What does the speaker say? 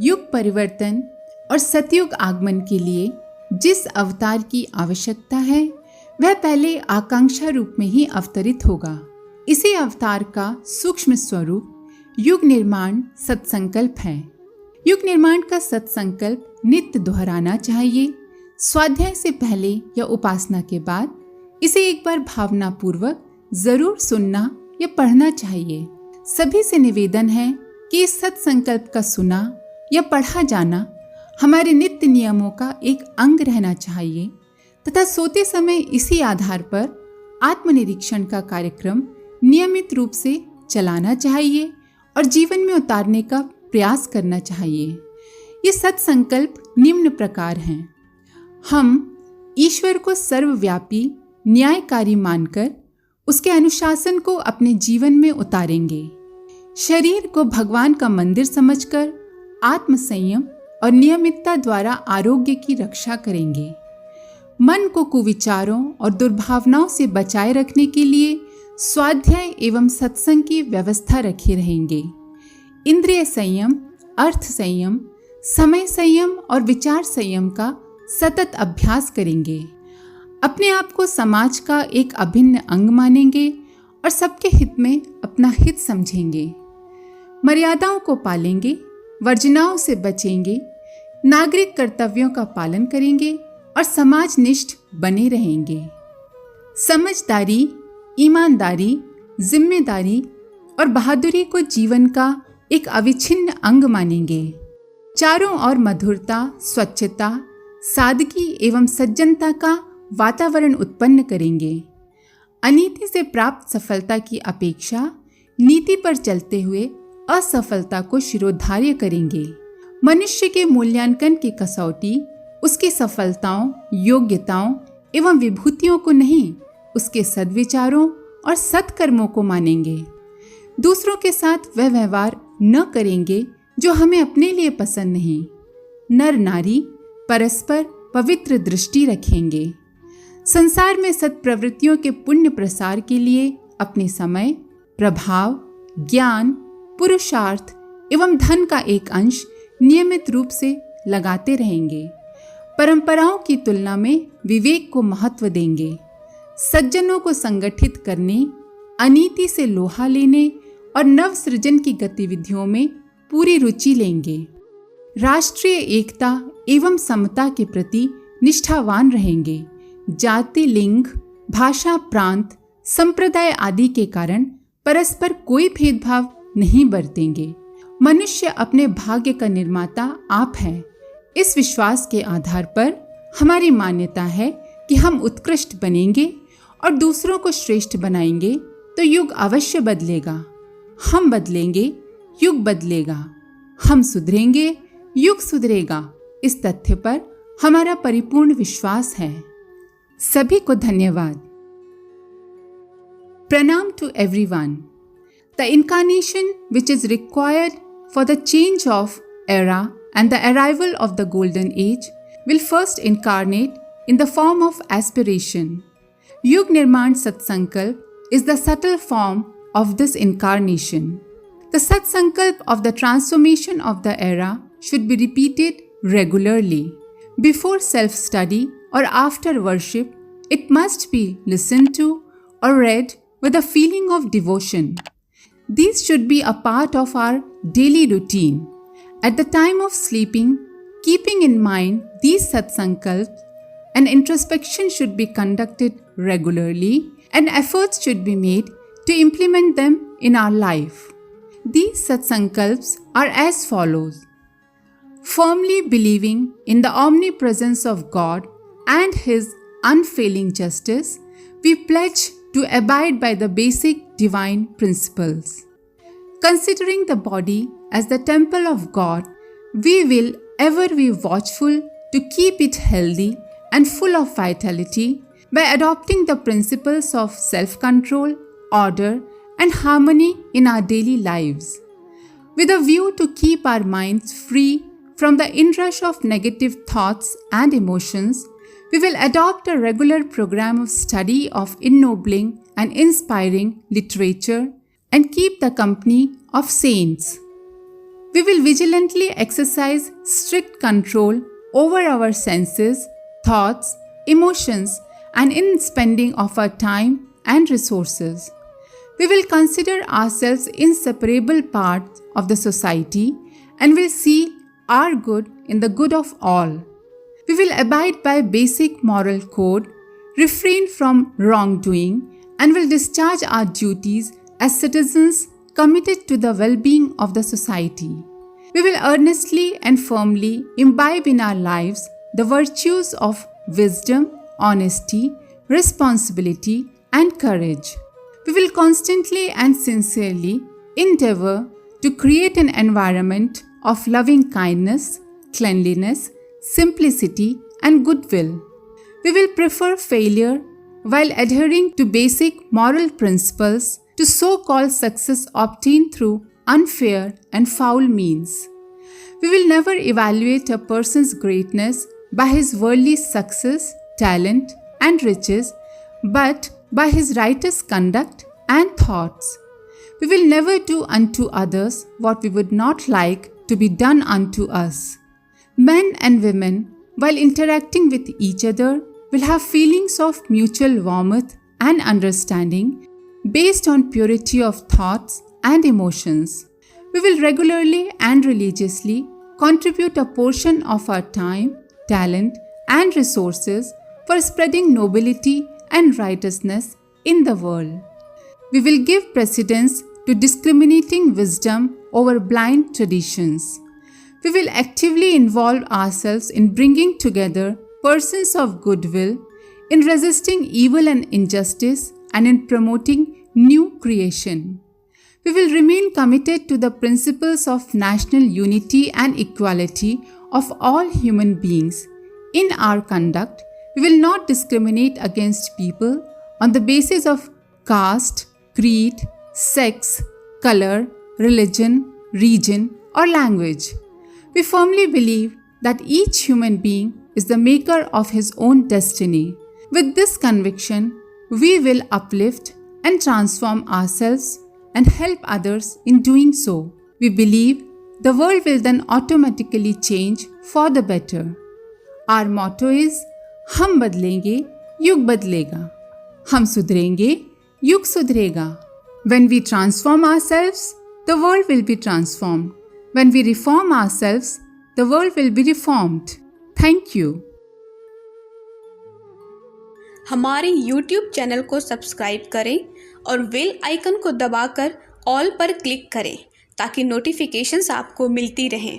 युग परिवर्तन और सतयुग आगमन के लिए जिस अवतार की आवश्यकता है वह पहले आकांक्षा रूप में ही अवतरित होगा। इसी अवतार का सूक्ष्म स्वरूप युग निर्माण सत्संकल्प है। युग निर्माण का सत्संकल्प नित्य दोहराना चाहिए। स्वाध्याय से पहले या उपासना के बाद इसे एक बार भावना पूर्वक जरूर सुनना या पढ़ना चाहिए। सभी से निवेदन है कि इस सत्संकल्प का सुना या पढ़ा जाना हमारे नित्य नियमों का एक अंग रहना चाहिए तथा सोते समय इसी आधार पर आत्मनिरीक्षण का कार्यक्रम नियमित रूप से चलाना चाहिए और जीवन में उतारने का प्रयास करना चाहिए। ये सत्संकल्प निम्न प्रकार हैं। हम ईश्वर को सर्वव्यापी न्यायकारी मानकर उसके अनुशासन को अपने जीवन में उतारेंगे। शरीर को भगवान का मंदिर समझकर आत्मसंयम और नियमितता द्वारा आरोग्य की रक्षा करेंगे। मन को कुविचारों और दुर्भावनाओं से बचाए रखने के लिए स्वाध्याय एवं सत्संग की व्यवस्था रखे रहेंगे। इंद्रिय संयम, अर्थ संयम, समय संयम और विचार संयम का सतत अभ्यास करेंगे। अपने आप को समाज का एक अभिन्न अंग मानेंगे और सबके हित में अपना हित समझेंगे। मर्यादाओं को पालेंगे, वर्जनाओं से बचेंगे, नागरिक कर्तव्यों का पालन करेंगे और समाजनिष्ठ बने रहेंगे। समझदारी, ईमानदारी, जिम्मेदारी और बहादुरी को जीवन का एक अविच्छिन्न अंग मानेंगे। चारों ओर मधुरता, स्वच्छता, सादगी एवं सज्जनता का वातावरण उत्पन्न करेंगे। अनीति से प्राप्त सफलता की अपेक्षा नीति पर चलते हुए असफलता को शिरोधार्य करेंगे। मनुष्य के मूल्यांकन की कसौटी उसकी सफलताओं, योग्यताओं एवं विभूतियों को नहीं, उसके सद्विचारों और सत्कर्मों को मानेंगे। दूसरों के साथ वह व्यवहार न करेंगे जो हमें अपने लिए पसंद नहीं। नर नारी परस्पर पवित्र दृष्टि रखेंगे। संसार में सत्प्रवृत्तियों के पुण्य प्रसार के लिए अपने समय, प्रभाव, ज्ञान, पुरुषार्थ एवं धन का एक अंश नियमित रूप से लगाते रहेंगे। परंपराओं की तुलना में विवेक को महत्व देंगे। सज्जनों को संगठित करने, अनीति से लोहा लेने और नव सृजन की गतिविधियों में पूरी रुचि लेंगे। राष्ट्रीय एकता एवं समता के प्रति निष्ठावान रहेंगे। जाति, लिंग, भाषा, प्रांत, संप्रदाय आदि के कारण परस्पर कोई भेदभाव नहीं बरतेंगे। मनुष्य अपने भाग्य का निर्माता आप है। इस विश्वास के आधार पर हमारी मान्यता है कि हम उत्कृष्ट बनेंगे और दूसरों को श्रेष्ठ बनाएंगे तो युग अवश्य बदलेगा। हम बदलेंगे, युग बदलेगा। हम सुधरेंगे, युग सुधरेगा। इस तथ्य पर हमारा परिपूर्ण विश्वास है। सभी को धन्यवाद। Pranam to everyone. The incarnation which is required for the change of era and the arrival of the golden age will first incarnate in the form of aspiration. Yug Nirman Satsankalp is the subtle form of this incarnation. The Satsankalp of the transformation of the era should be repeated regularly. Before self-study or after worship, it must be listened to or read with a feeling of devotion. These should be a part of our daily routine. At the time of sleeping, keeping in mind these satsankalps, an introspection should be conducted regularly and efforts should be made to implement them in our life. These satsankalps are as follows. Firmly believing in the omnipresence of God and His unfailing justice, we pledge to abide by the basic divine principles. Considering the body as the temple of God, we will ever be watchful to keep it healthy and full of vitality by adopting the principles of self-control, order, and harmony in our daily lives. With a view to keep our minds free from the inrush of negative thoughts and emotions, we will adopt a regular program of study of ennobling and inspiring literature and keep the company of saints. We will vigilantly exercise strict control over our senses, thoughts, emotions, and in spending of our time and resources. We will consider ourselves inseparable parts of the society and will see our good in the good of all. We will abide by basic moral code, refrain from wrongdoing, and will discharge our duties as citizens committed to the well-being of the society. We will earnestly and firmly imbibe in our lives the virtues of wisdom, honesty, responsibility, and courage. We will constantly and sincerely endeavor to create an environment of loving kindness, cleanliness, simplicity, and goodwill. We will prefer failure while adhering to basic moral principles to so-called success obtained through unfair and foul means. We will never evaluate a person's greatness by his worldly success, talent, and riches, but by his righteous conduct and thoughts. We will never do unto others what we would not like to be done unto us. Men and women, while interacting with each other, will have feelings of mutual warmth and understanding based on purity of thoughts and emotions. We will regularly and religiously contribute a portion of our time, talent, and resources for spreading nobility and righteousness in the world. We will give precedence to discriminating wisdom over blind traditions. We will actively involve ourselves in bringing together persons of goodwill, in resisting evil and injustice, and in promoting new creation. We will remain committed to the principles of national unity and equality of all human beings. In our conduct, we will not discriminate against people on the basis of caste, creed, sex, color, religion, region, or language. We firmly believe that each human being is the maker of his own destiny. With this conviction, we will uplift and transform ourselves and help others in doing so. We believe the world will then automatically change for the better. Our motto is, हम बदलेंगे, युग बदलेगा. हम सुधरेंगे, युग सुधरेगा. When we transform ourselves, the world will be transformed. When we reform ourselves, the world will be reformed. Thank you. हमारे YouTube channel को subscribe करें और बेल आइकन को दबाकर ऑल पर क्लिक करें ताकि नोटिफिकेशंस आपको मिलती रहें।